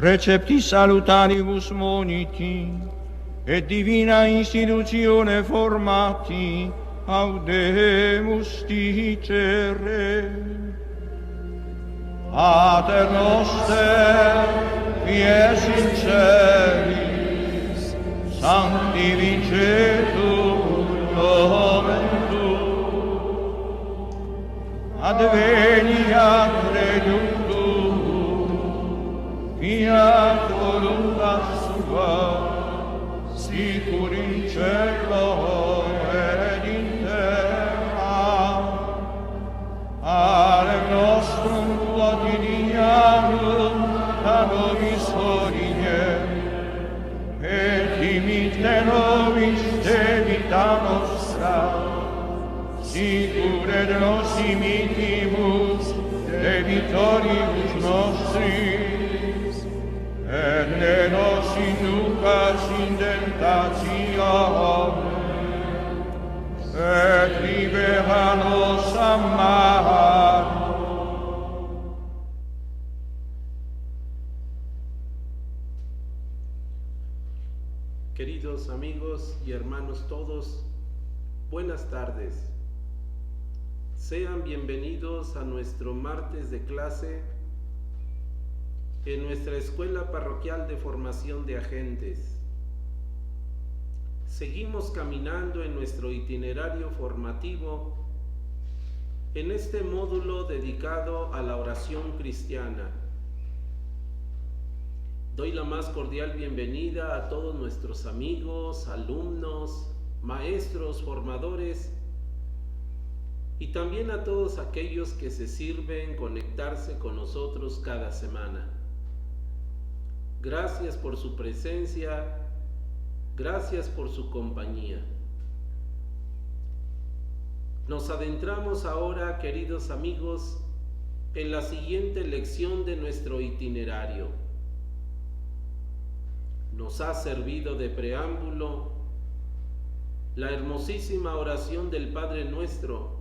Recepti salutaribus moniti, et divina institutione formati, audemus dicere. Pater noster, qui es in celis, sanctificetur nomen tuum, adveniat regnum tuum, fiat voluntas tua, sicur in cielo ed in terra. Panem nostrum quotidianum da nobis hodie, et dimitte nobis debita nostra, sicur et nos dimittimus debitoribus nostris, et ne nos inducas in tentationem, et libera nos a malo. Queridos amigos y hermanos todos, buenas tardes. Sean bienvenidos a nuestro martes de clase en nuestra Escuela Parroquial de Formación de Agentes. Seguimos caminando en nuestro itinerario formativo en este módulo dedicado a la oración cristiana. Doy la más cordial bienvenida a todos nuestros amigos, alumnos, maestros, formadores y también a todos aquellos que se sirven conectarse con nosotros cada semana. Gracias por su presencia, gracias por su compañía. Nos adentramos ahora, queridos amigos, en la siguiente lección de nuestro itinerario. Nos ha servido de preámbulo la hermosísima oración del Padre Nuestro,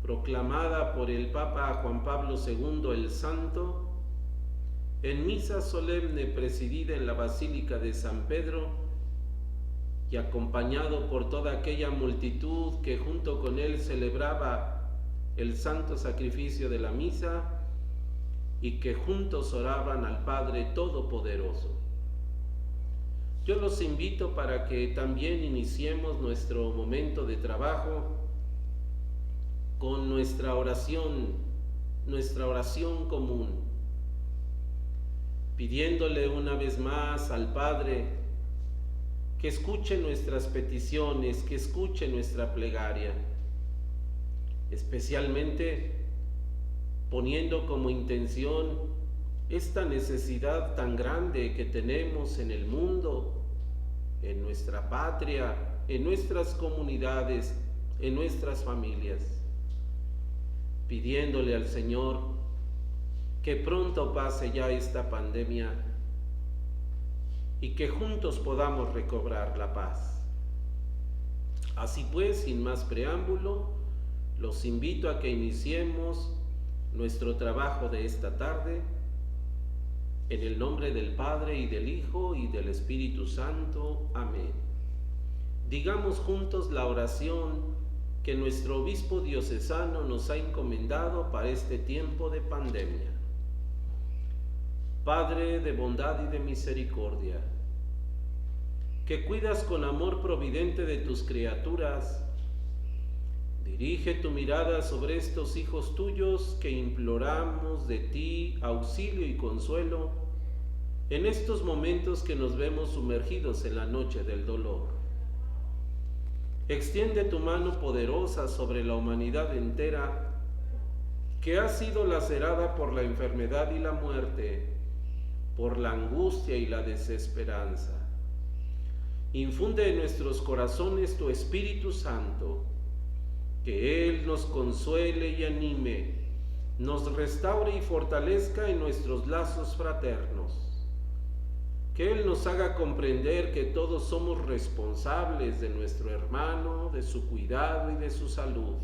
proclamada por el Papa Juan Pablo II el Santo, en misa solemne presidida en la Basílica de San Pedro y acompañado por toda aquella multitud que junto con él celebraba el santo sacrificio de la misa y que juntos oraban al Padre Todopoderoso. Yo los invito para que también iniciemos nuestro momento de trabajo con nuestra oración común, pidiéndole una vez más al Padre que escuche nuestras peticiones, que escuche nuestra plegaria, especialmente poniendo como intención esta necesidad tan grande que tenemos en el mundo, en nuestra patria, en nuestras comunidades, en nuestras familias, pidiéndole al Señor que pronto pase ya esta pandemia y que juntos podamos recobrar la paz. Así pues, sin más preámbulo, los invito a que iniciemos nuestro trabajo de esta tarde en el nombre del Padre y del Hijo y del Espíritu Santo. Amén. Digamos juntos la oración que nuestro obispo diocesano nos ha encomendado para este tiempo de pandemia. Padre de bondad y de misericordia, que cuidas con amor providente de tus criaturas, dirige tu mirada sobre estos hijos tuyos que imploramos de ti auxilio y consuelo en estos momentos que nos vemos sumergidos en la noche del dolor. Extiende tu mano poderosa sobre la humanidad entera que ha sido lacerada por la enfermedad y la muerte, por la angustia y la desesperanza. Infunde en nuestros corazones tu Espíritu Santo, que Él nos consuele y anime, nos restaure y fortalezca en nuestros lazos fraternos. Que Él nos haga comprender que todos somos responsables de nuestro hermano, de su cuidado y de su salud.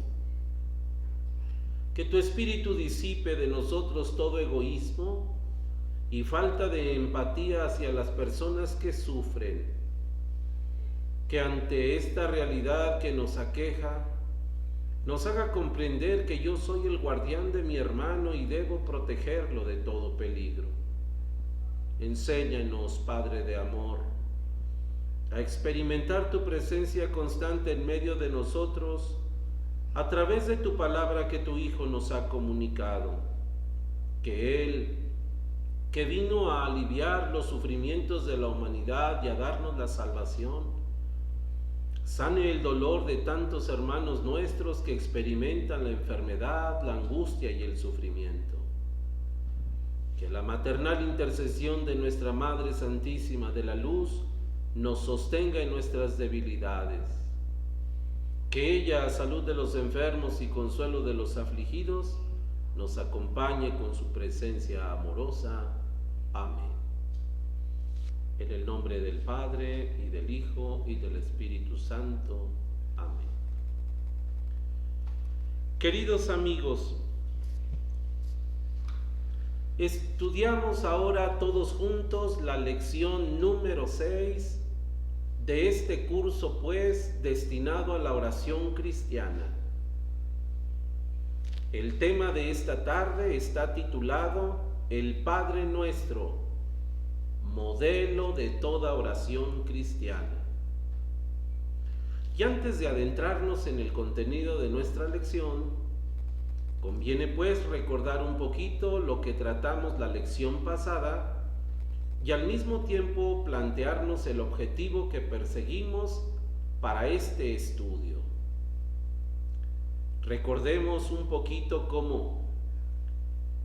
Que tu Espíritu disipe de nosotros todo egoísmo y falta de empatía hacia las personas que sufren, que ante esta realidad que nos aqueja, nos haga comprender que yo soy el guardián de mi hermano y debo protegerlo de todo peligro. Enséñanos, Padre de amor, a experimentar tu presencia constante en medio de nosotros a través de tu palabra que tu Hijo nos ha comunicado, que Él, que vino a aliviar los sufrimientos de la humanidad y a darnos la salvación, sane el dolor de tantos hermanos nuestros que experimentan la enfermedad, la angustia y el sufrimiento. Que la maternal intercesión de nuestra Madre Santísima de la Luz nos sostenga en nuestras debilidades. Que ella, salud de los enfermos y consuelo de los afligidos, nos acompañe con su presencia amorosa. Amén. En el nombre del Padre, y del Hijo, y del Espíritu Santo. Amén. Queridos amigos, estudiamos ahora todos juntos la lección número 6 de este curso, pues, destinado a la oración cristiana. El tema de esta tarde está titulado El Padre Nuestro, modelo de toda oración cristiana. Y antes de adentrarnos en el contenido de nuestra lección, conviene pues recordar un poquito lo que tratamos la lección pasada y al mismo tiempo plantearnos el objetivo que perseguimos para este estudio. Recordemos un poquito cómo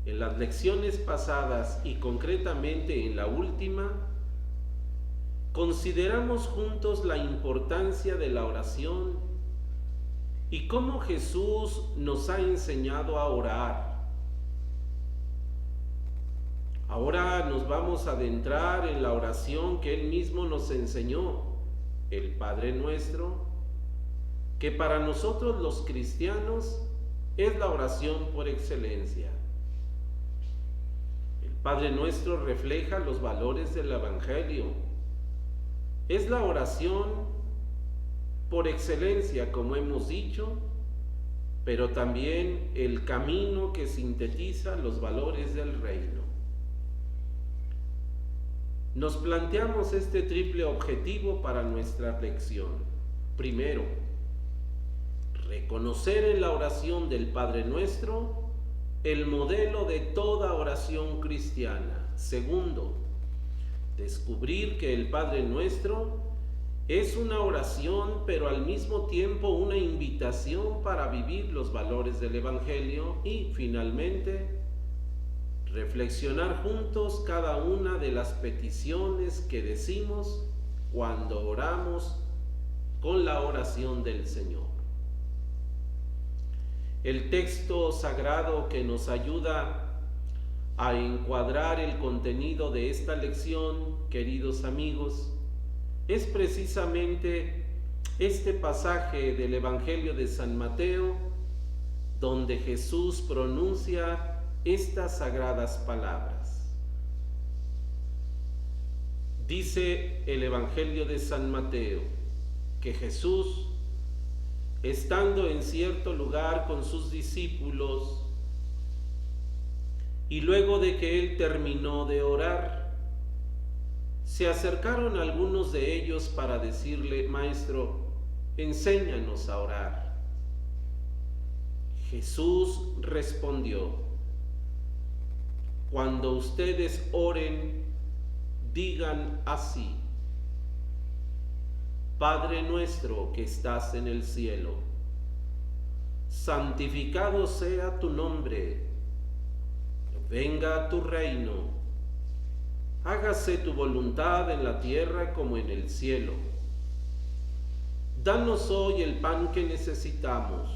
en las lecciones pasadas y concretamente en la última, consideramos juntos la importancia de la oración y cómo Jesús nos ha enseñado a orar. Ahora nos vamos a adentrar en la oración que Él mismo nos enseñó, el Padre Nuestro, que para nosotros los cristianos es la oración por excelencia. El Padre Nuestro refleja los valores del Evangelio. Es la oración por excelencia, como hemos dicho, pero también el camino que sintetiza los valores del reino. Nos planteamos este triple objetivo para nuestra lección. Primero, reconocer en la oración del Padre Nuestro el modelo de toda oración cristiana. Segundo, descubrir que el Padre Nuestro es una oración, pero al mismo tiempo una invitación para vivir los valores del Evangelio. Y finalmente, reflexionar juntos cada una de las peticiones que decimos cuando oramos con la oración del Señor. El texto sagrado que nos ayuda a encuadrar el contenido de esta lección, queridos amigos, es precisamente este pasaje del Evangelio de San Mateo, donde Jesús pronuncia estas sagradas palabras. Dice el Evangelio de San Mateo que Jesús, estando en cierto lugar con sus discípulos, y luego de que él terminó de orar, se acercaron algunos de ellos para decirle: Maestro, enséñanos a orar. Jesús respondió: Cuando ustedes oren, digan así: Padre nuestro que estás en el cielo, santificado sea tu nombre, venga tu reino, hágase tu voluntad en la tierra como en el cielo. Danos hoy el pan que necesitamos.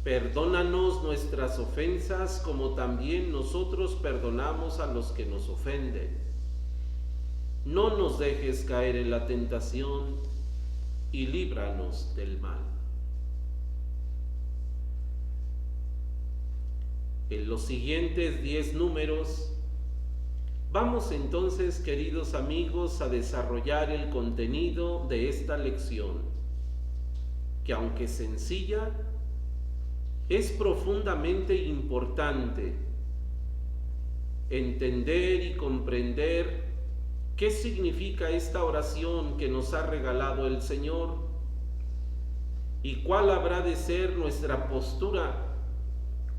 Perdónanos nuestras ofensas como también nosotros perdonamos a los que nos ofenden. No nos dejes caer en la tentación y líbranos del mal. En los siguientes 10 números Vamos entonces, queridos amigos, a desarrollar el contenido de esta lección, que aunque sencilla, es profundamente importante entender y comprender qué significa esta oración que nos ha regalado el Señor y cuál habrá de ser nuestra postura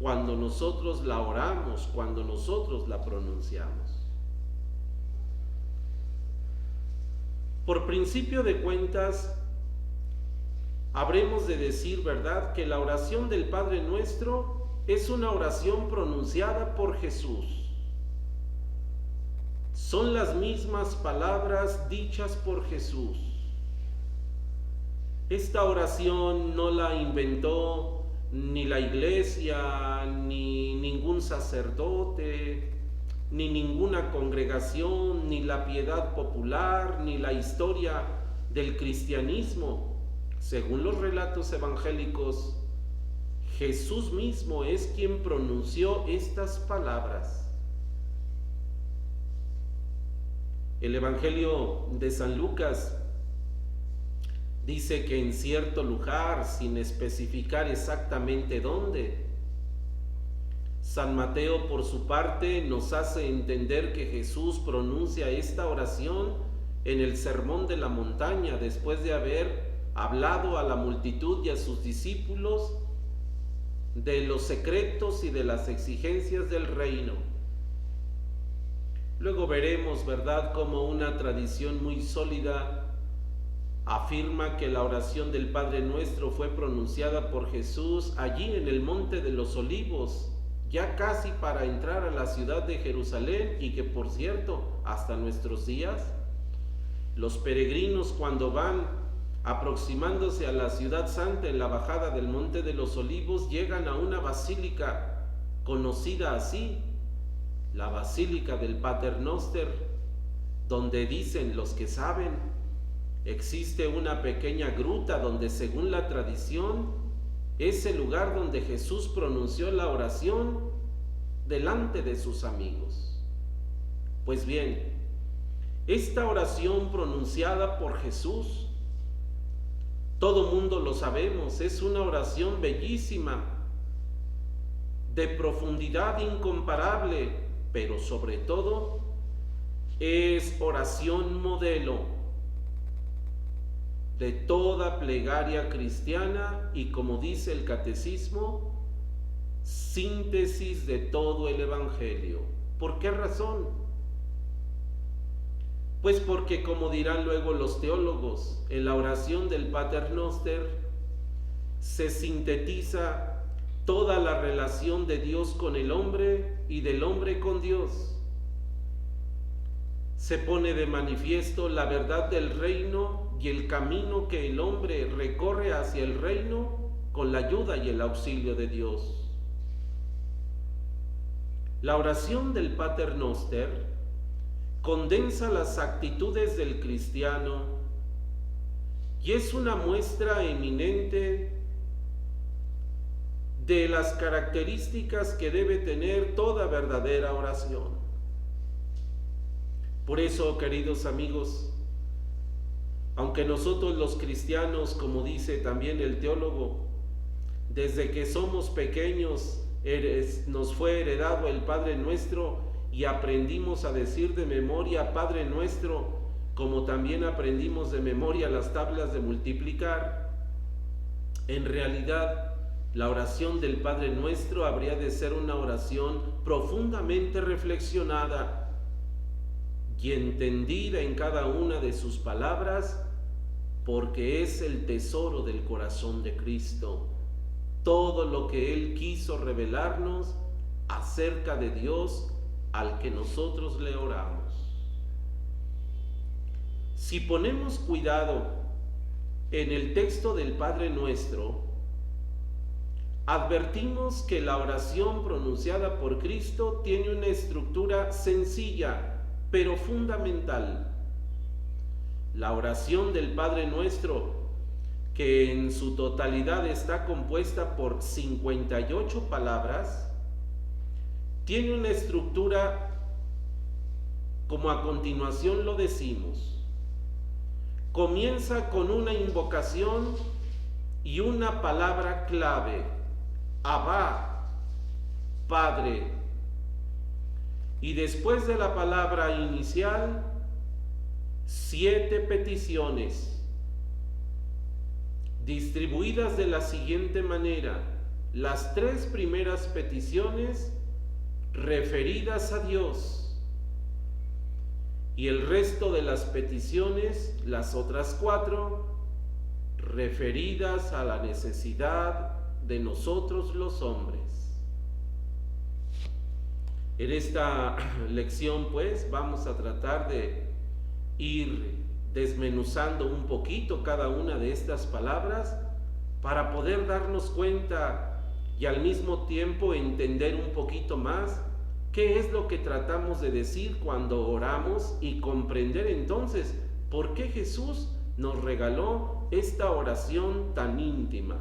cuando nosotros la oramos, cuando nosotros la pronunciamos. Por principio de cuentas, habremos de decir, ¿verdad?, que la oración del Padre Nuestro es una oración pronunciada por Jesús. Son las mismas palabras dichas por Jesús. Esta oración no la inventó ni la iglesia, ni ningún sacerdote, ni ninguna congregación, ni la piedad popular, ni la historia del cristianismo. Según los relatos evangélicos, Jesús mismo es quien pronunció estas palabras. El Evangelio de San Lucas dice que en cierto lugar, sin especificar exactamente dónde, San Mateo, por su parte, nos hace entender que Jesús pronuncia esta oración en el Sermón de la Montaña, después de haber hablado a la multitud y a sus discípulos de los secretos y de las exigencias del reino. Luego veremos, ¿verdad?, cómo una tradición muy sólida afirma que la oración del Padre Nuestro fue pronunciada por Jesús allí en el Monte de los Olivos, ya casi para entrar a la ciudad de Jerusalén, y que, por cierto, hasta nuestros días, los peregrinos, cuando van aproximándose a la ciudad santa en la bajada del Monte de los Olivos, llegan a una basílica conocida así, la Basílica del Pater Noster, donde dicen los que saben, existe una pequeña gruta donde, según la tradición, es el lugar donde Jesús pronunció la oración delante de sus amigos. Pues bien, esta oración pronunciada por Jesús, todo mundo lo sabemos, es una oración bellísima, de profundidad incomparable, pero sobre todo es oración modelo de toda plegaria cristiana y, como dice el catecismo, síntesis de todo el Evangelio. ¿Por qué razón? Pues porque, como dirán luego los teólogos, en la oración del Pater Noster se sintetiza toda la relación de Dios con el hombre y del hombre con Dios. Se pone de manifiesto la verdad del reino y el camino que el hombre recorre hacia el reino con la ayuda y el auxilio de Dios. La oración del Pater Noster condensa las actitudes del cristiano y es una muestra eminente de las características que debe tener toda verdadera oración. Por eso, queridos amigos, aunque nosotros los cristianos, como dice también el teólogo, desde que somos pequeños nos fue heredado el Padre Nuestro y aprendimos a decir de memoria Padre Nuestro, como también aprendimos de memoria las tablas de multiplicar, en realidad la oración del Padre Nuestro habría de ser una oración profundamente reflexionada y entendida en cada una de sus palabras, porque es el tesoro del corazón de Cristo, todo lo que Él quiso revelarnos acerca de Dios al que nosotros le oramos. Si ponemos cuidado en el texto del Padre Nuestro, advertimos que la oración pronunciada por Cristo tiene una estructura sencilla, pero fundamental. La oración del Padre Nuestro, que en su totalidad está compuesta por 58 palabras, tiene una estructura como a continuación lo decimos. Comienza con una invocación y una palabra clave: Abba, Padre. Y después de la palabra inicial, 7 peticiones, distribuidas de la siguiente manera: las 3 primeras peticiones referidas a Dios, y el resto de las peticiones, las otras 4, referidas a la necesidad de nosotros los hombres. En esta lección, pues, vamos a tratar de ir desmenuzando un poquito cada una de estas palabras para poder darnos cuenta y al mismo tiempo entender un poquito más qué es lo que tratamos de decir cuando oramos y comprender entonces por qué Jesús nos regaló esta oración tan íntima.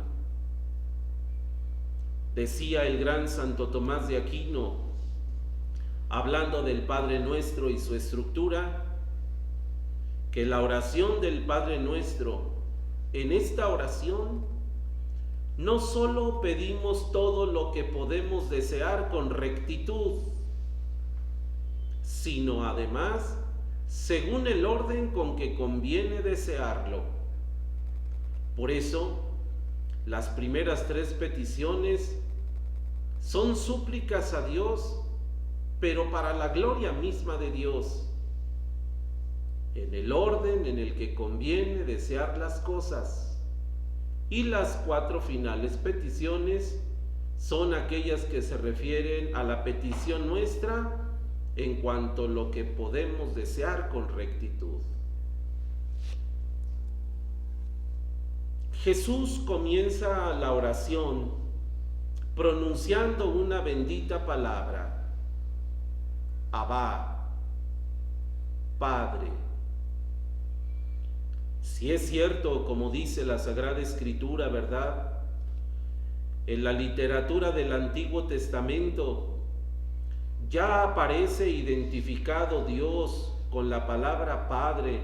Decía el gran Santo Tomás de Aquino, hablando del Padre Nuestro y su estructura, que la oración del Padre Nuestro, en esta oración, no solo pedimos todo lo que podemos desear con rectitud, sino además según el orden con que conviene desearlo. Por eso, las primeras 3 peticiones son súplicas a Dios, pero para la gloria misma de Dios, en el orden en el que conviene desear las cosas. Y las 4 finales peticiones son aquellas que se refieren a la petición nuestra en cuanto a lo que podemos desear con rectitud. Jesús comienza la oración pronunciando una bendita palabra: Abba, Padre. Si es cierto, como dice la Sagrada Escritura, ¿verdad? En la literatura del Antiguo Testamento ya aparece identificado Dios con la palabra Padre,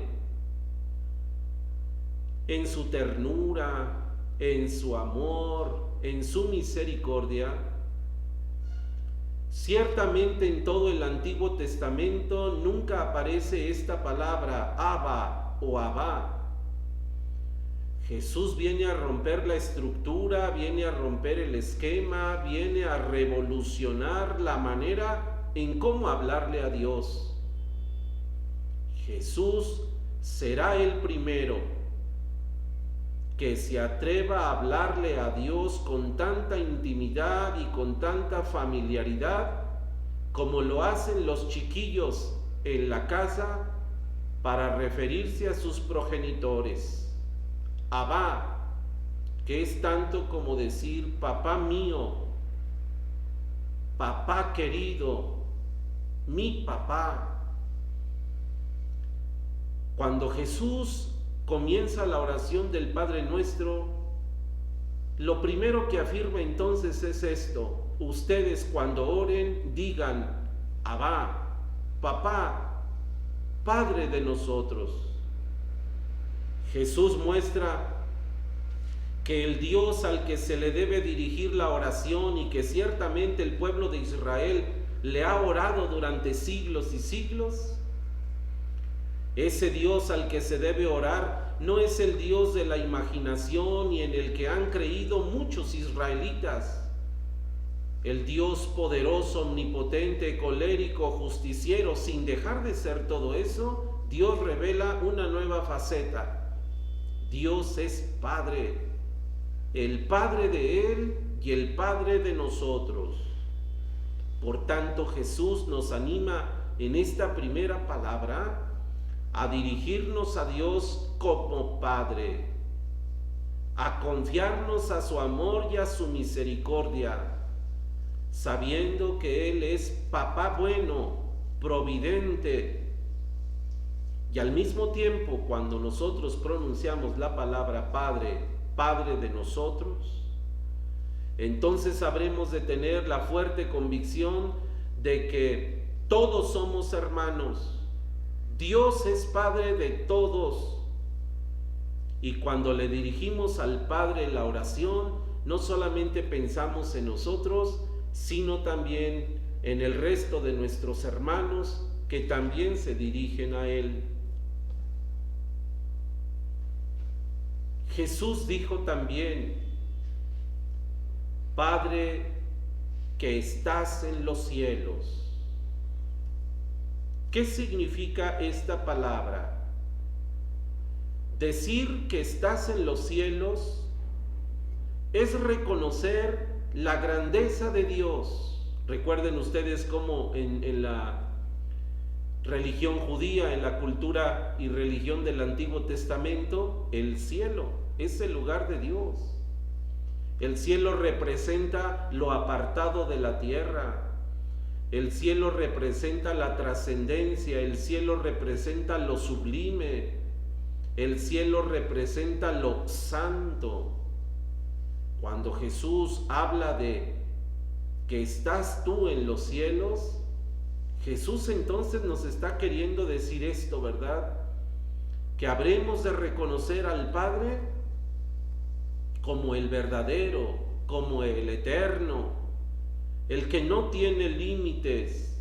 en su ternura, en su amor, en su misericordia. Ciertamente en todo el Antiguo Testamento nunca aparece esta palabra Abba o Abba. Jesús viene a romper la estructura, viene a romper el esquema, viene a revolucionar la manera en cómo hablarle a Dios. Jesús será el primero que se atreva a hablarle a Dios con tanta intimidad y con tanta familiaridad como lo hacen los chiquillos en la casa para referirse a sus progenitores. Abba, que es tanto como decir papá mío, papá querido, mi papá. Cuando Jesús comienza la oración del Padre Nuestro, lo primero que afirma entonces es esto: ustedes cuando oren digan Abba, papá, Padre de nosotros. Jesús muestra que el Dios al que se le debe dirigir la oración y que ciertamente el pueblo de Israel le ha orado durante siglos y siglos, ese Dios al que se debe orar no es el Dios de la imaginación y en el que han creído muchos israelitas. El Dios poderoso, omnipotente, colérico, justiciero. Sin dejar de ser todo eso, Dios revela una nueva faceta. Dios es Padre, el Padre de Él y el Padre de nosotros. Por tanto, Jesús nos anima en esta primera palabra a dirigirnos a Dios como Padre, a confiarnos a su amor y a su misericordia, sabiendo que Él es papá bueno, providente. Y al mismo tiempo, cuando nosotros pronunciamos la palabra Padre, Padre de nosotros, entonces habremos de tener la fuerte convicción de que todos somos hermanos Dios es Padre de todos. Y cuando le dirigimos al Padre la oración, no solamente pensamos en nosotros, sino también en el resto de nuestros hermanos que también se dirigen a Él. Jesús dijo también: Padre que estás en los cielos. ¿Qué significa esta palabra? Decir que estás en los cielos es reconocer la grandeza de Dios. Recuerden ustedes cómo en la religión judía, en la cultura y religión del Antiguo Testamento, el cielo es el lugar de Dios. El cielo representa lo apartado de la tierra. El cielo representa la trascendencia. El cielo representa lo sublime. El cielo representa lo santo. Cuando Jesús habla de que estás tú en los cielos, Jesús entonces nos está queriendo decir esto, ¿verdad? Que habremos de reconocer al Padre como el verdadero, como el eterno, el que no tiene límites.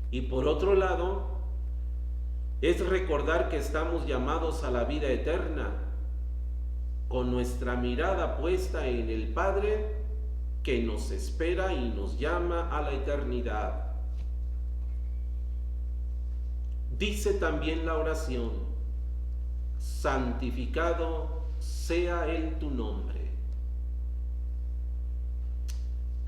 Y por otro lado, es recordar que estamos llamados a la vida eterna, con nuestra mirada puesta en el Padre que nos espera y nos llama a la eternidad. Dice también la oración: santificado sea tu nombre.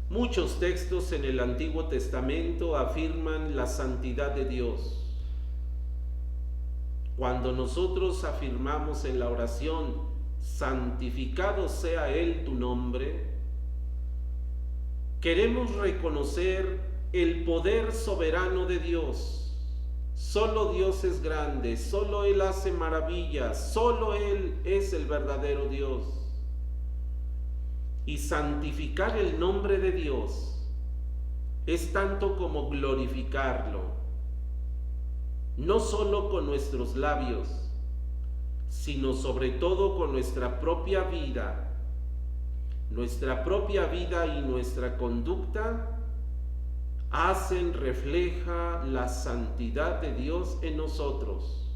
Muchos textos en el Antiguo Testamento afirman la santidad de Dios. Cuando nosotros afirmamos en la oración: santificado sea tu nombre, queremos reconocer el poder soberano de Dios. Solo Dios es grande, solo Él hace maravillas, solo Él es el verdadero Dios. Y santificar el nombre de Dios es tanto como glorificarlo, no solo con nuestros labios, sino sobre todo con nuestra propia vida. Nuestra propia vida y nuestra conducta refleja la santidad de Dios en nosotros.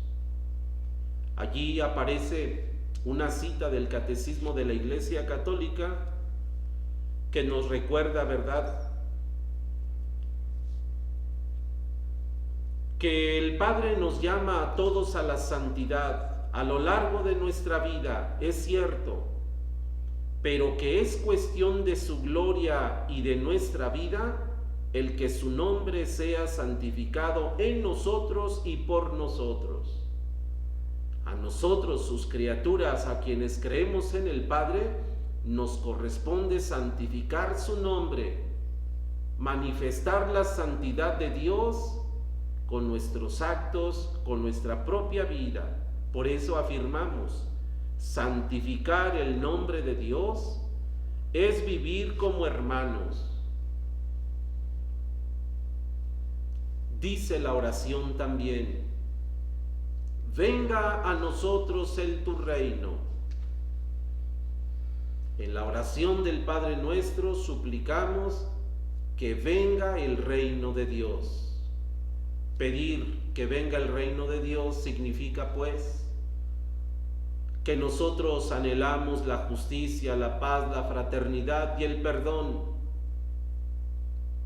Allí aparece una cita del Catecismo de la Iglesia Católica que nos recuerda, ¿verdad?, que el Padre nos llama a todos a la santidad a lo largo de nuestra vida, es cierto, pero que es cuestión de su gloria y de nuestra vida el que su nombre sea santificado en nosotros y por nosotros. A nosotros, sus criaturas, a quienes creemos en el Padre, nos corresponde santificar su nombre, manifestar la santidad de Dios con nuestros actos, con nuestra propia vida. Por eso afirmamos: santificar el nombre de Dios es vivir como hermanos. Dice la oración también: venga a nosotros tu reino. En la oración del Padre Nuestro suplicamos que venga el reino de Dios. Pedir que venga el reino de Dios significa, pues, que nosotros anhelamos la justicia, la paz, la fraternidad y el perdón.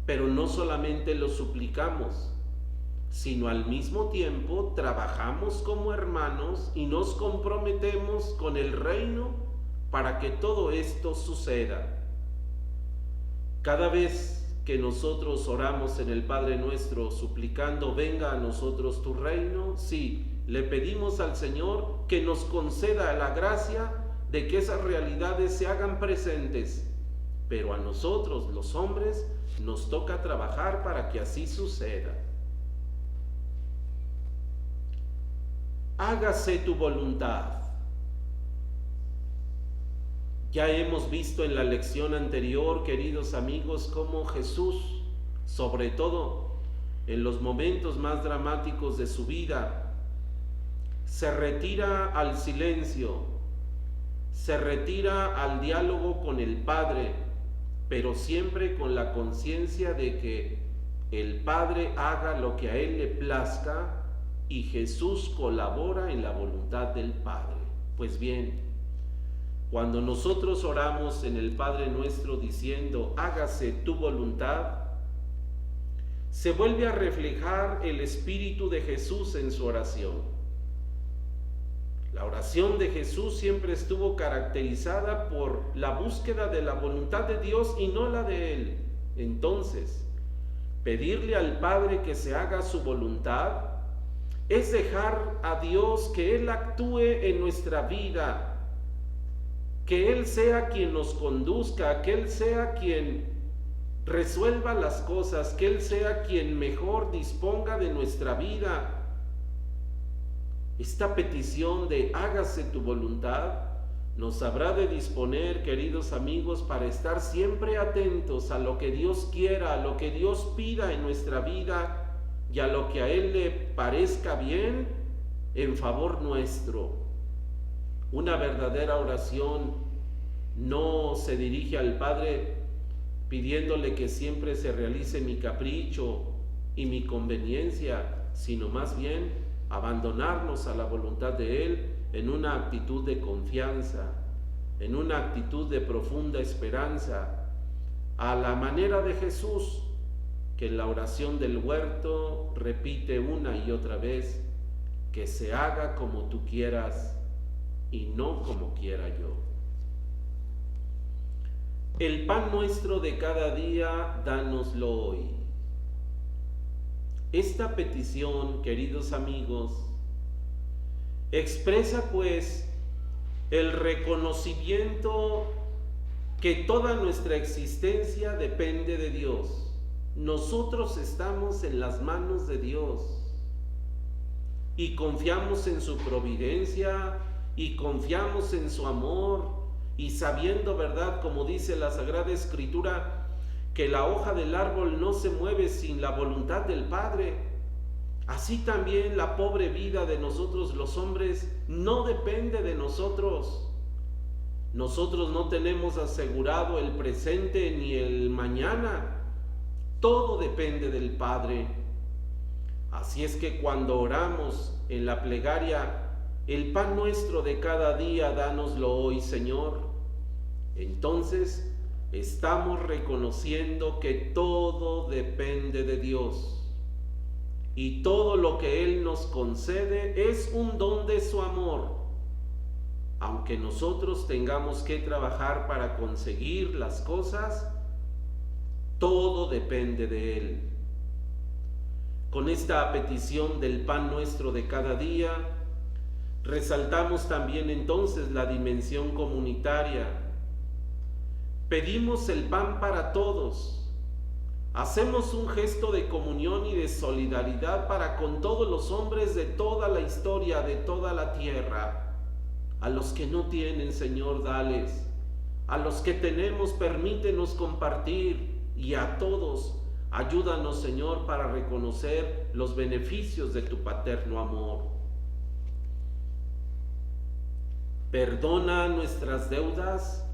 Pero no solamente lo suplicamos, sino al mismo tiempo trabajamos como hermanos y nos comprometemos con el reino para que todo esto suceda. Cada vez que nosotros oramos en el Padre Nuestro suplicando venga a nosotros tu reino, sí, le pedimos al Señor que nos conceda la gracia de que esas realidades se hagan presentes, pero a nosotros, los hombres, nos toca trabajar para que así suceda. Hágase tu voluntad. Ya hemos visto en la lección anterior, queridos amigos, cómo Jesús, sobre todo en los momentos más dramáticos de su vida, se retira al silencio, se retira al diálogo con el Padre, pero siempre con la conciencia de que el Padre haga lo que a Él le plazca y Jesús colabora en la voluntad del Padre. Pues bien, cuando nosotros oramos en el Padre Nuestro diciendo, hágase tu voluntad, se vuelve a reflejar el Espíritu de Jesús en su oración. La oración de Jesús siempre estuvo caracterizada por la búsqueda de la voluntad de Dios y no la de Él. Entonces, pedirle al Padre que se haga su voluntad es dejar a Dios que Él actúe en nuestra vida, que Él sea quien nos conduzca, que Él sea quien resuelva las cosas, que Él sea quien mejor disponga de nuestra vida. Esta petición de hágase tu voluntad nos habrá de disponer, queridos amigos, para estar siempre atentos a lo que Dios quiera, a lo que Dios pida en nuestra vida y a lo que a Él le parezca bien en favor nuestro. Una verdadera oración no se dirige al Padre pidiéndole que siempre se realice mi capricho y mi conveniencia, sino más bien abandonarnos a la voluntad de Él en una actitud de confianza, en una actitud de profunda esperanza, a la manera de Jesús, que en la oración del huerto repite una y otra vez, que se haga como tú quieras y no como quiera yo. El pan nuestro de cada día, dánoslo hoy. Esta petición, queridos amigos, expresa pues el reconocimiento que toda nuestra existencia depende de Dios. Nosotros estamos en las manos de Dios y confiamos en su providencia y confiamos en su amor y sabiendo, ¿verdad?, como dice la Sagrada Escritura, que la hoja del árbol no se mueve sin la voluntad del Padre. Así también la pobre vida de nosotros los hombres no depende de nosotros. Nosotros no tenemos asegurado el presente ni el mañana. Todo depende del Padre. Así es que cuando oramos en la plegaria, el pan nuestro de cada día, dánoslo hoy, Señor, entonces estamos reconociendo que todo depende de Dios y todo lo que Él nos concede es un don de su amor, aunque nosotros tengamos que trabajar para conseguir las cosas, todo depende de Él. Con esta petición del pan nuestro de cada día, resaltamos también entonces la dimensión comunitaria. Pedimos el pan para todos. Hacemos un gesto de comunión y de solidaridad para con todos los hombres de toda la historia, de toda la tierra. A los que no tienen, Señor, dales. A los que tenemos, permítenos compartir. Y a todos, ayúdanos, Señor, para reconocer los beneficios de tu paterno amor. Perdona nuestras deudas,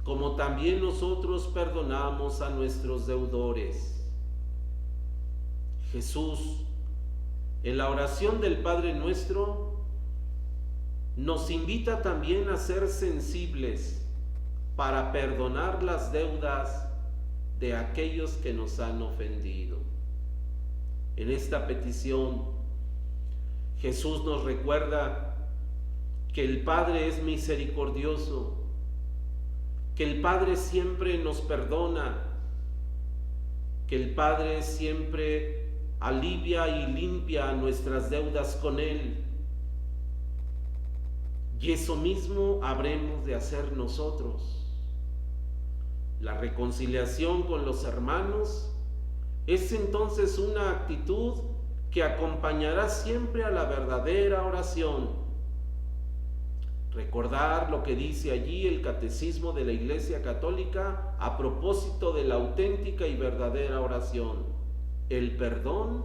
como también nosotros perdonamos a nuestros deudores. Jesús, en la oración del Padre Nuestro, nos invita también a ser sensibles para perdonar las deudas de aquellos que nos han ofendido. En esta petición, Jesús nos recuerda que el Padre es misericordioso, que el Padre siempre nos perdona, que el Padre siempre alivia y limpia nuestras deudas con Él. Y eso mismo habremos de hacer nosotros. La reconciliación con los hermanos es entonces una actitud que acompañará siempre a la verdadera oración. Recordar lo que dice allí el Catecismo de la Iglesia Católica a propósito de la auténtica y verdadera oración. el perdón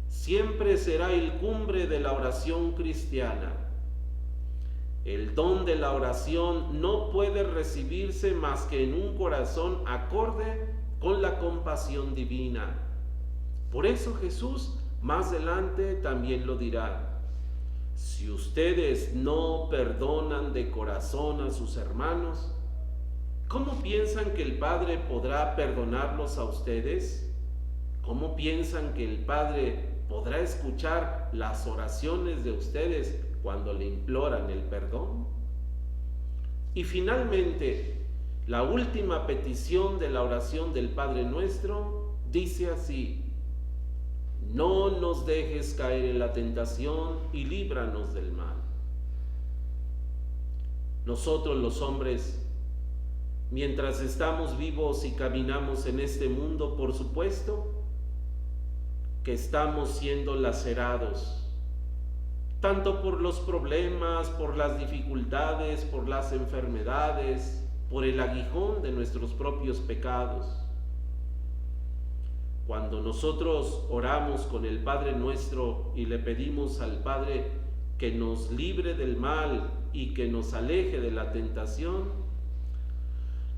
siempre será el cumbre de la oración cristiana. El don de la oración no puede recibirse más que en un corazón acorde con la compasión divina. Por eso Jesús más adelante también lo dirá: si ustedes no perdonan de corazón a sus hermanos, ¿cómo piensan que el Padre podrá perdonarlos a ustedes? ¿Cómo piensan que el Padre podrá escuchar las oraciones de ustedes cuando le imploran el perdón? Y finalmente, la última petición de la oración del Padre Nuestro dice así: no nos dejes caer en la tentación y líbranos del mal. Nosotros los hombres, mientras estamos vivos y caminamos en este mundo, por supuesto que estamos siendo lacerados, tanto por los problemas, por las dificultades, por las enfermedades, por el aguijón de nuestros propios pecados. Cuando nosotros oramos con el Padre Nuestro y le pedimos al Padre que nos libre del mal y que nos aleje de la tentación,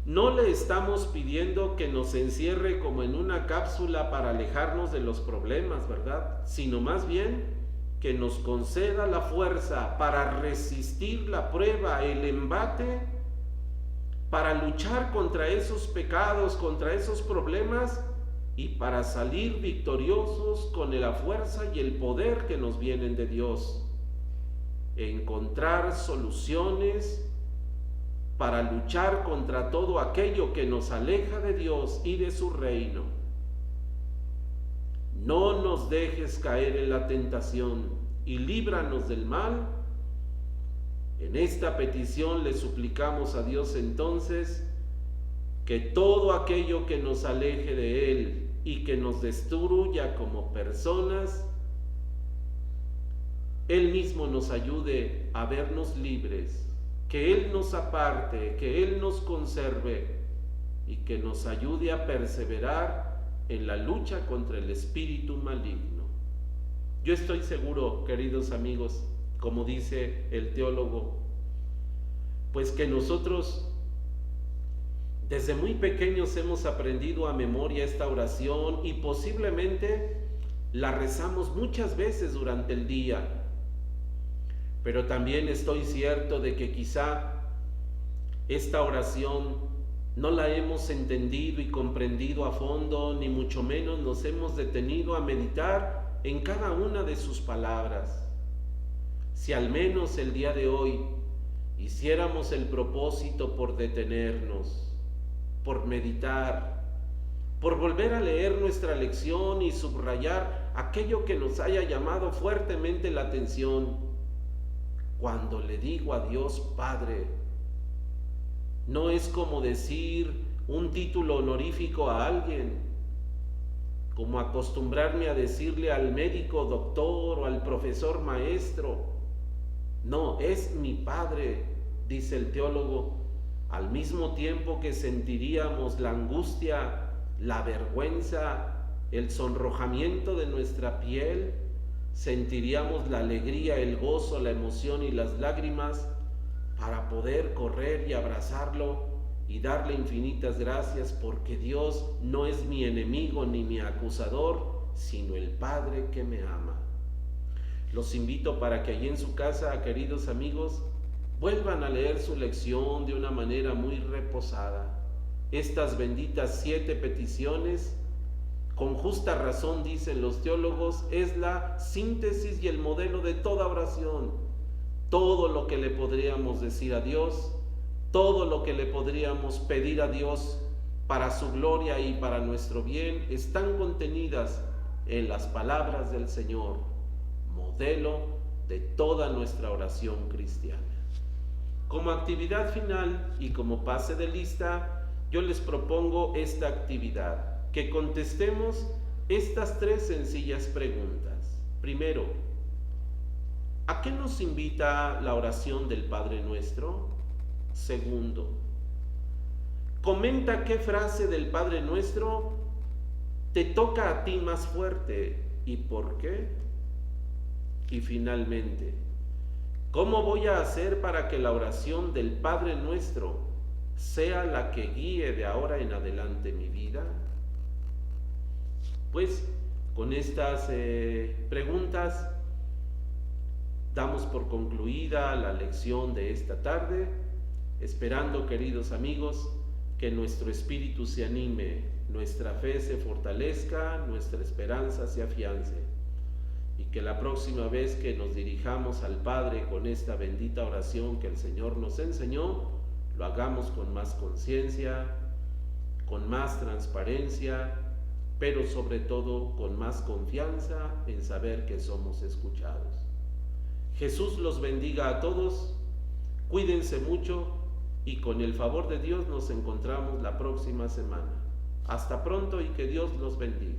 no le estamos pidiendo que nos encierre como en una cápsula para alejarnos de los problemas, ¿verdad? Sino más bien que nos conceda la fuerza para resistir la prueba, el embate, para luchar contra esos pecados, contra esos problemas, y para salir victoriosos con la fuerza y el poder que nos vienen de Dios. Encontrar soluciones para luchar contra todo aquello que nos aleja de Dios y de su reino. No nos dejes caer en la tentación y líbranos del mal. En esta petición le suplicamos a Dios entonces que todo aquello que nos aleje de Él y que nos destruya como personas, Él mismo nos ayude a vernos libres, que Él nos aparte, que Él nos conserve y que nos ayude a perseverar en la lucha contra el espíritu maligno. Yo estoy seguro, queridos amigos, como dice el teólogo, pues que nosotros desde muy pequeños hemos aprendido a memoria esta oración y posiblemente la rezamos muchas veces durante el día. Pero también estoy cierto de que quizá esta oración no la hemos entendido y comprendido a fondo, ni mucho menos nos hemos detenido a meditar en cada una de sus palabras. Si al menos el día de hoy hiciéramos el propósito por detenernos, por meditar, por volver a leer nuestra lección y subrayar aquello que nos haya llamado fuertemente la atención. Cuando le digo a Dios Padre, no es como decir un título honorífico a alguien, como acostumbrarme a decirle al médico doctor o al profesor maestro. No, es mi Padre, dice el teólogo. Al mismo tiempo que sentiríamos la angustia, la vergüenza, el sonrojamiento de nuestra piel, sentiríamos la alegría, el gozo, la emoción y las lágrimas para poder correr y abrazarlo y darle infinitas gracias, porque Dios no es mi enemigo ni mi acusador, sino el Padre que me ama. Los invito para que allí en su casa, queridos amigos, vuelvan a leer su lección de una manera muy reposada. Estas benditas 7 peticiones, con justa razón dicen los teólogos, es la síntesis y el modelo de toda oración. Todo lo que le podríamos decir a Dios, todo lo que le podríamos pedir a Dios para su gloria y para nuestro bien, están contenidas en las palabras del Señor, modelo de toda nuestra oración cristiana. Como actividad final y como pase de lista, yo les propongo esta actividad, que contestemos estas 3 sencillas preguntas. Primero, ¿a qué nos invita la oración del Padre Nuestro? Segundo, comenta qué frase del Padre Nuestro te toca a ti más fuerte. ¿Y por qué? Y finalmente, ¿cómo voy a hacer para que la oración del Padre Nuestro sea la que guíe de ahora en adelante mi vida? Pues con estas preguntas damos por concluida la lección de esta tarde, esperando, queridos amigos, que nuestro espíritu se anime, nuestra fe se fortalezca, nuestra esperanza se afiance, y que la próxima vez que nos dirijamos al Padre con esta bendita oración que el Señor nos enseñó, lo hagamos con más conciencia, con más transparencia, pero sobre todo con más confianza en saber que somos escuchados. Jesús los bendiga a todos, cuídense mucho y con el favor de Dios nos encontramos la próxima semana. Hasta pronto y que Dios los bendiga.